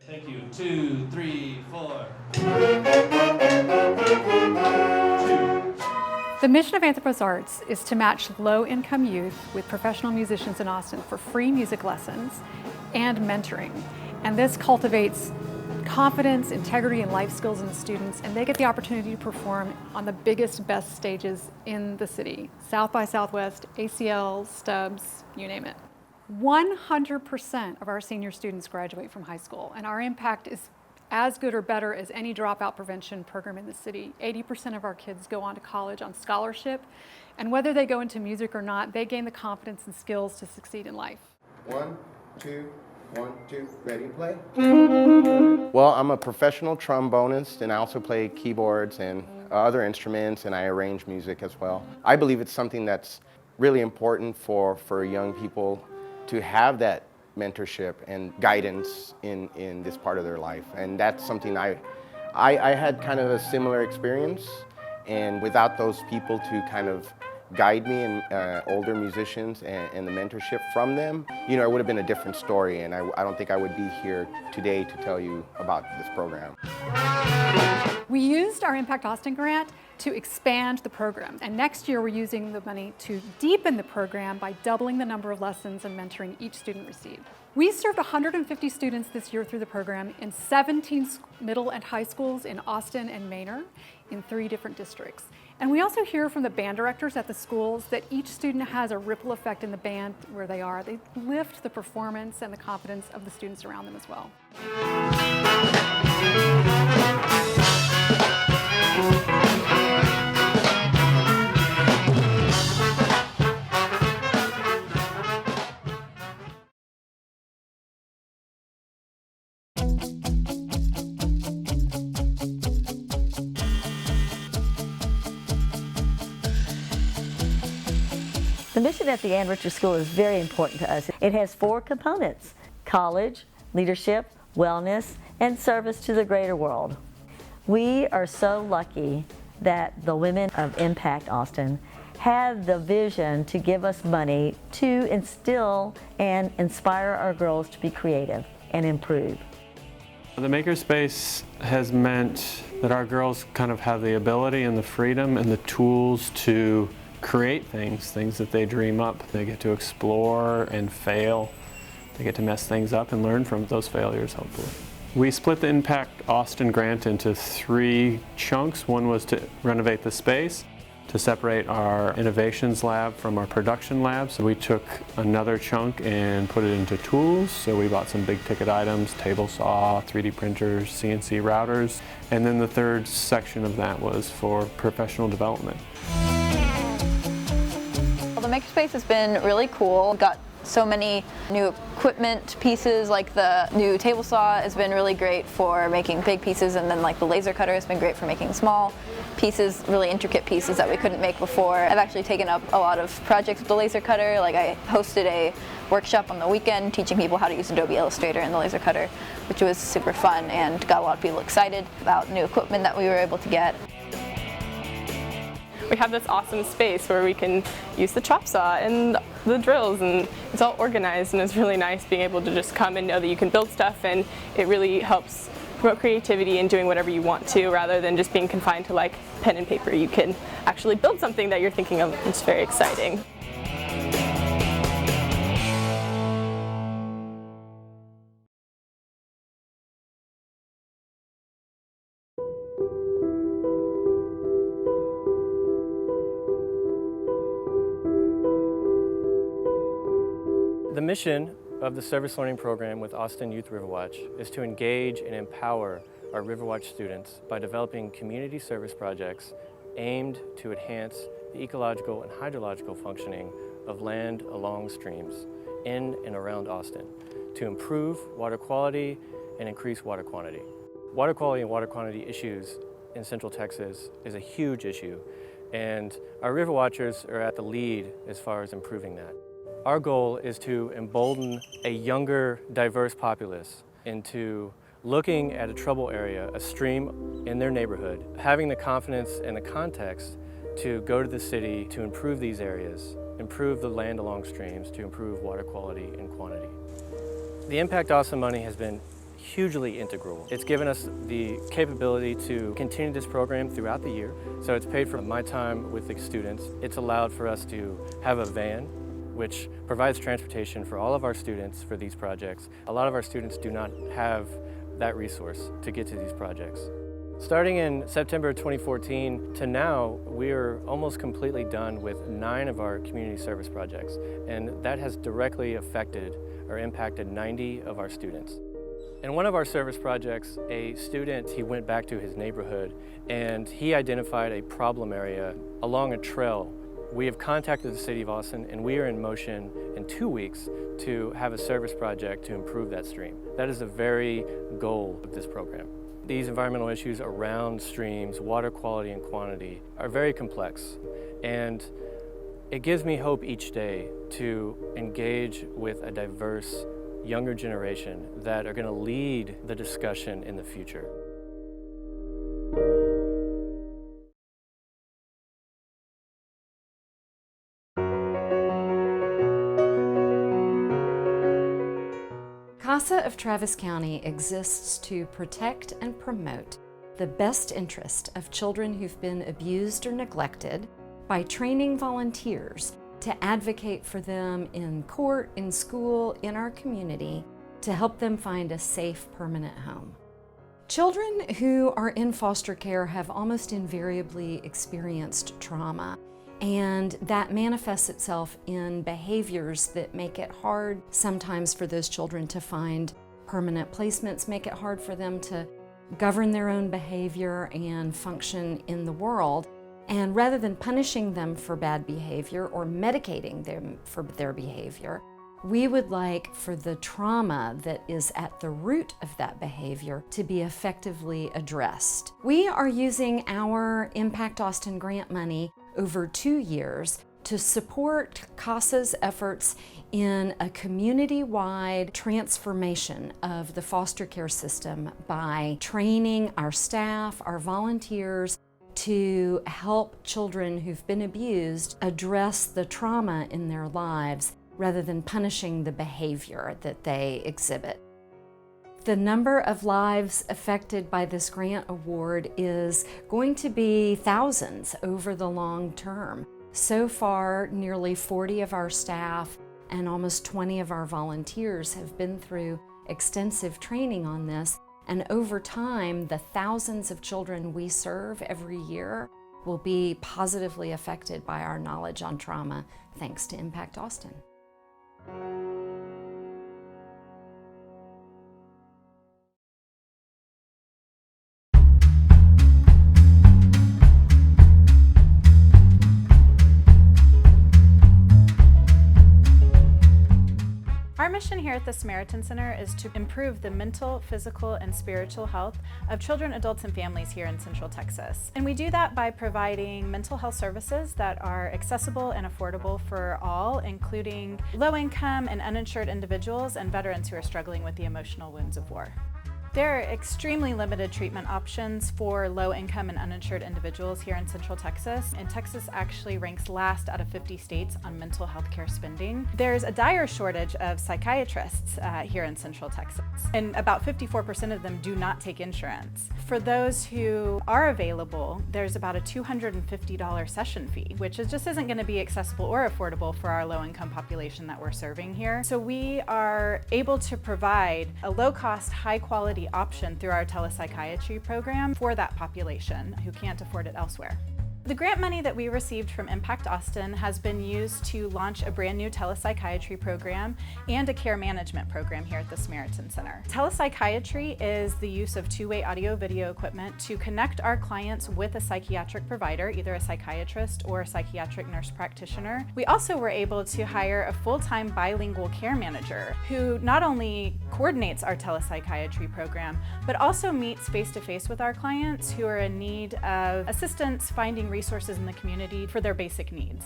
Thank you. 2, 3, 4. The mission of Anthropos Arts is to match low-income youth with professional musicians in Austin for free music lessons and mentoring. And this cultivates confidence, integrity, and life skills in the students, and they get the opportunity to perform on the biggest, best stages in the city. South by Southwest, ACL, Stubbs, you name it. 100% of our senior students graduate from high school, and our impact is as good or better as any dropout prevention program in the city. 80% of our kids go on to college on scholarship, and whether they go into music or not, they gain the confidence and skills to succeed in life. 1, 2, 1, 2, ready, play. Well, I'm a professional trombonist, and I also play keyboards and other instruments, and I arrange music as well. I believe it's something that's really important for young people to have that mentorship and guidance in this part of their life. And that's something I had kind of a similar experience, and without those people to kind of guide me and older musicians and the mentorship from them, you know, it would have been a different story, and I don't think I would be here today to tell you about this program. We used our Impact Austin grant to expand the program, and next year we're using the money to deepen the program by doubling the number of lessons and mentoring each student received. We served 150 students this year through the program in 17 middle and high schools in Austin and Manor in 3 different districts. And we also hear from the band directors at the schools that each student has a ripple effect in the band where they are. They lift the performance and the confidence of the students around them as well. The mission at the Ann Richards School is very important to us. It has 4 components: college, leadership, wellness, and service to the greater world. We are so lucky that the women of Impact Austin had the vision to give us money to instill and inspire our girls to be creative and improve. The Makerspace has meant that our girls kind of have the ability and the freedom and the tools to create things that they dream up. They get to explore and fail. They get to mess things up and learn from those failures, hopefully. We split the Impact Austin grant into 3 chunks. One was to renovate the space, to separate our innovations lab from our production lab. So we took another chunk and put it into tools. So we bought some big ticket items: table saw, 3D printers, CNC routers. And then the third section of that was for professional development. The Makerspace has been really cool. Got so many new equipment pieces, like the new table saw has been really great for making big pieces, and then like the laser cutter has been great for making small pieces, really intricate pieces that we couldn't make before. I've actually taken up a lot of projects with the laser cutter. Like I hosted a workshop on the weekend teaching people how to use Adobe Illustrator and the laser cutter, which was super fun and got a lot of people excited about new equipment that we were able to get. We have this awesome space where we can use the chop saw and the drills, and it's all organized, and it's really nice being able to just come and know that you can build stuff, and it really helps promote creativity and doing whatever you want to rather than just being confined to like pen and paper. You can actually build something that you're thinking of. It's very exciting. The mission of the Service Learning Program with Austin Youth Riverwatch is to engage and empower our Riverwatch students by developing community service projects aimed to enhance the ecological and hydrological functioning of land along streams in and around Austin to improve water quality and increase water quantity. Water quality and water quantity issues in Central Texas is a huge issue, and our Riverwatchers are at the lead as far as improving that. Our goal is to embolden a younger, diverse populace into looking at a trouble area, a stream in their neighborhood, having the confidence and the context to go to the city to improve these areas, improve the land along streams, to improve water quality and quantity. The Impact Austin money has been hugely integral. It's given us the capability to continue this program throughout the year. So it's paid for my time with the students. It's allowed for us to have a van, which provides transportation for all of our students for these projects. A lot of our students do not have that resource to get to these projects. Starting in September 2014 to now, we are almost completely done with 9 of our community service projects, and that has directly affected or impacted 90 of our students. In one of our service projects, a student, he went back to his neighborhood and he identified a problem area along a trail. We have contacted the City of Austin, and we are in motion in 2 weeks to have a service project to improve that stream. That is the very goal of this program. These environmental issues around streams, water quality and quantity, are very complex, and it gives me hope each day to engage with a diverse younger generation that are going to lead the discussion in the future. CASA of Travis County exists to protect and promote the best interest of children who've been abused or neglected by training volunteers to advocate for them in court, in school, in our community, to help them find a safe, permanent home. Children who are in foster care have almost invariably experienced trauma, and that manifests itself in behaviors that make it hard sometimes for those children to find permanent placements, make it hard for them to govern their own behavior and function in the world. And rather than punishing them for bad behavior or medicating them for their behavior, we would like for the trauma that is at the root of that behavior to be effectively addressed. We are using our Impact Austin grant money over 2 years to support CASA's efforts in a community-wide transformation of the foster care system by training our staff, our volunteers, to help children who've been abused address the trauma in their lives rather than punishing the behavior that they exhibit. The number of lives affected by this grant award is going to be thousands over the long term. So far, nearly 40 of our staff and almost 20 of our volunteers have been through extensive training on this, and over time, the thousands of children we serve every year will be positively affected by our knowledge on trauma, thanks to Impact Austin. Our mission here at the Samaritan Center is to improve the mental, physical, and spiritual health of children, adults, and families here in Central Texas. And we do that by providing mental health services that are accessible and affordable for all, including low-income and uninsured individuals and veterans who are struggling with the emotional wounds of war. There are extremely limited treatment options for low-income and uninsured individuals here in Central Texas, and Texas actually ranks last out of 50 states on mental health care spending. There's a dire shortage of psychiatrists here in Central Texas, and about 54% of them do not take insurance. For those who are available, there's about a $250 session fee, which just isn't going to be accessible or affordable for our low-income population that we're serving here. So we are able to provide a low-cost, high-quality option through our telepsychiatry program for that population who can't afford it elsewhere. The grant money that we received from Impact Austin has been used to launch a brand new telepsychiatry program and a care management program here at the Samaritan Center. Telepsychiatry is the use of two-way audio-video equipment to connect our clients with a psychiatric provider, either a psychiatrist or a psychiatric nurse practitioner. We also were able to hire a full-time bilingual care manager who not only coordinates our telepsychiatry program, but also meets face-to-face with our clients who are in need of assistance finding resources in the community for their basic needs.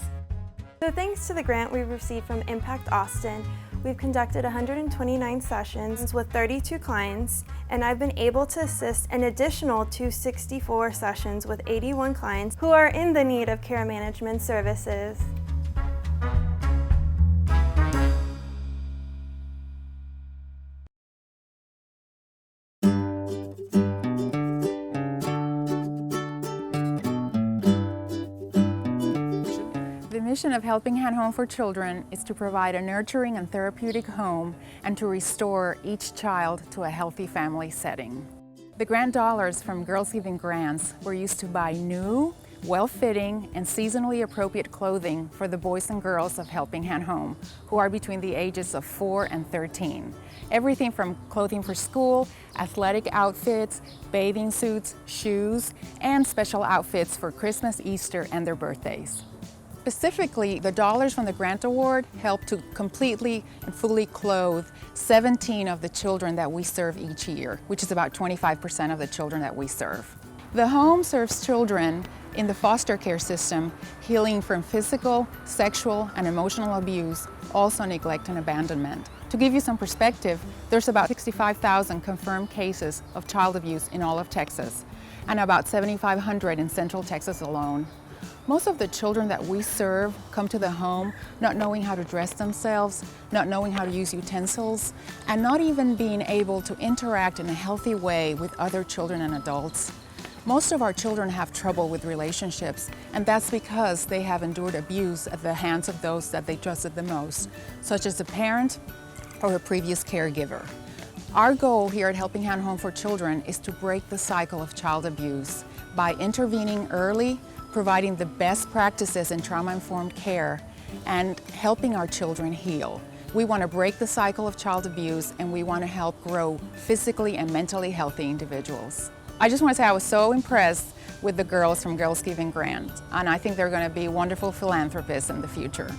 So thanks to the grant we've received from Impact Austin, we've conducted 129 sessions with 32 clients, and I've been able to assist an additional 264 sessions with 81 clients who are in the need of care management services. mission of Helping Hand Home for Children is to provide a nurturing and therapeutic home and to restore each child to a healthy family setting. The grant dollars from Girls Giving Grants were used to buy new, well-fitting, and seasonally appropriate clothing for the boys and girls of Helping Hand Home, who are between the ages of 4 and 13. Everything from clothing for school, athletic outfits, bathing suits, shoes, and special outfits for Christmas, Easter, and their birthdays. Specifically, the dollars from the grant award help to completely and fully clothe 17 of the children that we serve each year, which is about 25% of the children that we serve. The home serves children in the foster care system, healing from physical, sexual, and emotional abuse, also neglect and abandonment. To give you some perspective, there's about 65,000 confirmed cases of child abuse in all of Texas, and about 7,500 in Central Texas alone. Most of the children that we serve come to the home not knowing how to dress themselves, not knowing how to use utensils, and not even being able to interact in a healthy way with other children and adults. Most of our children have trouble with relationships, and that's because they have endured abuse at the hands of those that they trusted the most, such as a parent or a previous caregiver. Our goal here at Helping Hand Home for Children is to break the cycle of child abuse by intervening early, providing the best practices in trauma-informed care, and helping our children heal. We want to break the cycle of child abuse, and we want to help grow physically and mentally healthy individuals. I just want to say I was so impressed with the girls from Girls Giving Grants, and I think they're going to be wonderful philanthropists in the future.